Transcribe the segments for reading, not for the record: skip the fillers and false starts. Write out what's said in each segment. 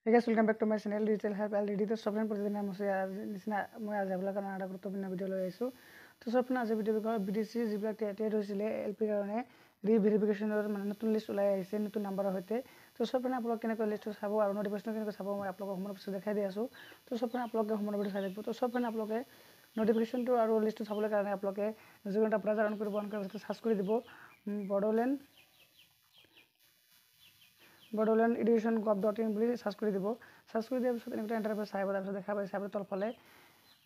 Hey guys, welcome back to my channel Digital Help LDD. तो सबने प्रतिदिन मैं आज आपलोग का नाड़ा गुरुत्वपूर्ण वीडियो ले आइसो तो सबने आज वीडियो बिका बीडीसी जिबला टेट होइसिले एलपी কাৰণে ৰিভেৰিফিকেশনৰ মানে নতুন লিষ্ট ওলাই আহিছে নতুন নাম্বাৰৰ হৈতে তো सबने आपलोग কেনেকৈ লিষ্ট চাব আৰু নোটিফিকেশন কেনেকৈ চাব মই आपलोग হোমৰ পিছত দেখাই দি আছো তো सबने आपलोग হোমৰ ভিডিও চাই দেখব তো सबने आपलोग নোটিফিকেশনটো আৰু লিষ্টটো চাবলৈ কাৰণে आपलोग যিকোনো ব্ৰাউজাৰ অন কৰিব অন কৰাৰ পিছত সাৰ্চ কৰি দিব Bodoland Education Gov.in বুলি সাৰ্চ কৰি দিব সাৰ্চ কৰি দিয়াৰ পিছত এনেকৈ ইন্টাৰফেস আহিব তাৰ পিছত দেখা পাইছে আপুনি তলফালে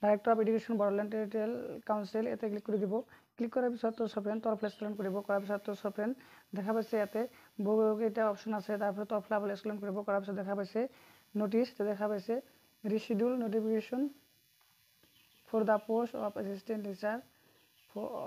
director of education Bodoland territorial council এতে ক্লিক কৰি দিব ক্লিক কৰাৰ পিছত তো সফেন তলফালে স্ক্ৰল কৰিব কৰাৰ পিছত তো সফেন দেখা পাইছে ইয়াতে বহুকেইটা অপচন আছে তাৰ পিছত তলফালে স্ক্ৰল কৰিব কৰাৰ পিছত দেখা পাইছে নোটিছ দেখা পাইছে reschedule notification for the post of assistant teacher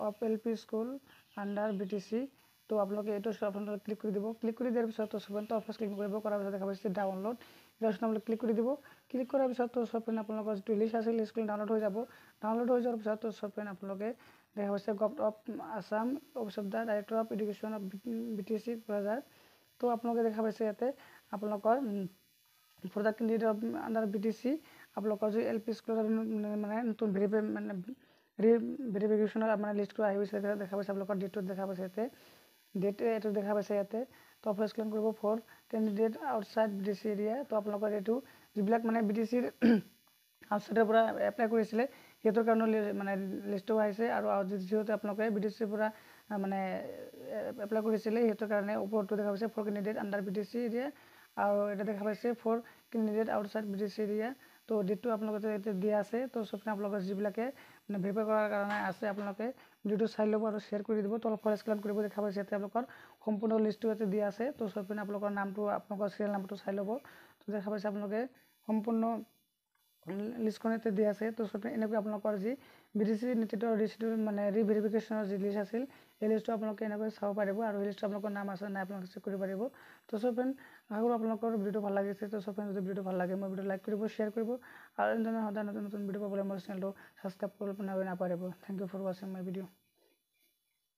of LP school under BTC तो आप लोग ये तो ऑप्शन क्लिक कर दिबो क्लिक कर दियार पिছত तो सबन तो ऑफिस क्लिक करबो কৰাৰ পিছত দেখা পাইছে ডাউনলোড এই অপচন আপনি ক্লিক কৰি দিব ক্লিক কৰাৰ পিছত তো সবন আপোনালোকৰ যে লিষ্ট আছে লিষ্টটো ডাউনলোড হৈ যাব ডাউনলোড হৈ যোৱাৰ পিছত তো সবন আপোনালোকে দেখা পাইছে gov of Assam office of the director of education of BTC বাজাৰ তো আপোনালোকে দেখা পাইছে ইয়াতে আপোনালোকৰ for the candidate of under BTC আপোনালোকৰ যে এলপি স্কুলৰ মানে নতুন ভেৰিফিকেশনৰ মানে লিষ্টটো আহিছে দেখা পাইছে আপোনালোকৰ ডেটটো দেখা পাইছে ইয়াতে डेट एटो देखा पाइছে ইয়াতে তো অফিস ক্লিক কৰিব for candidate outside BTC area তো আপোনালোকৰ এটো যিবিলাক মানে বিটিসিৰ আউটসাইডৰ পৰা এপ্লাই কৰিছিলে হেতৰ কাৰণে মানে লিষ্টটো আহিছে আৰু যেহেতু আপোনালোকে বিটিসিৰ পৰা মানে এপ্লাই কৰিছিলে হেতৰ কাৰণে ওপৰটো দেখা পাইছে for candidate under BTC area আৰু এটা দেখা পাইছে for candidate outside BTC area তো ডেটটো আপোনালোকে এতে দিয়া আছে তো সবনে আপোনালোকৰ যিবিলাকে মানে ভেৰিফাই কৰাৰ কাৰণে আছে আপোনালোকে ভিডিওটো চাই লব আৰু শেয়াৰ কৰি দিব তলফালে স্ক্ৰল কৰিব দেখা পাইছে ইয়াতে আপোনালোকৰ সম্পূৰ্ণ লিষ্টটো ইয়াতে দিয়া আছে তো সবনে আপোনালোকৰ নামটো আপোনালোকৰ সিৰিয়াল নাম্বাৰটো চাই লব তো দেখা পাইছে আপোনালোকে সম্পূৰ্ণ লিষ্টখন ইয়াতে দিয়া আছে তো সবনে এনেকৈ আপোনালোকৰ যি বিটিসি নিটেটৰ ৰিচিডিউল মানে ৰিভেৰিফিকেশনৰ যি লিষ্ট আছিল এই লিষ্টটো আপোনালোকে এনেকৈ চাব পাৰিব আৰু এই লিষ্টটো আপোনালোকৰ নাম আছে না আপোনালোকে চেক কৰিব পাৰিব তো সবনে আগৰ আপোনালোকৰ ভিডিওটো ভাল লাগিছে তো সবনে যদি ভিডিওটো ভাল লাগে মই ভিডিও লাইক কৰিব শেয়াৰ কৰিব আৰু এনেধৰণৰ নতুন ভিডিও পাবলৈ মোৰ চেনেলটো সাবস্ক্ৰাইব কৰিব নাপাহৰিব thank you for watching my video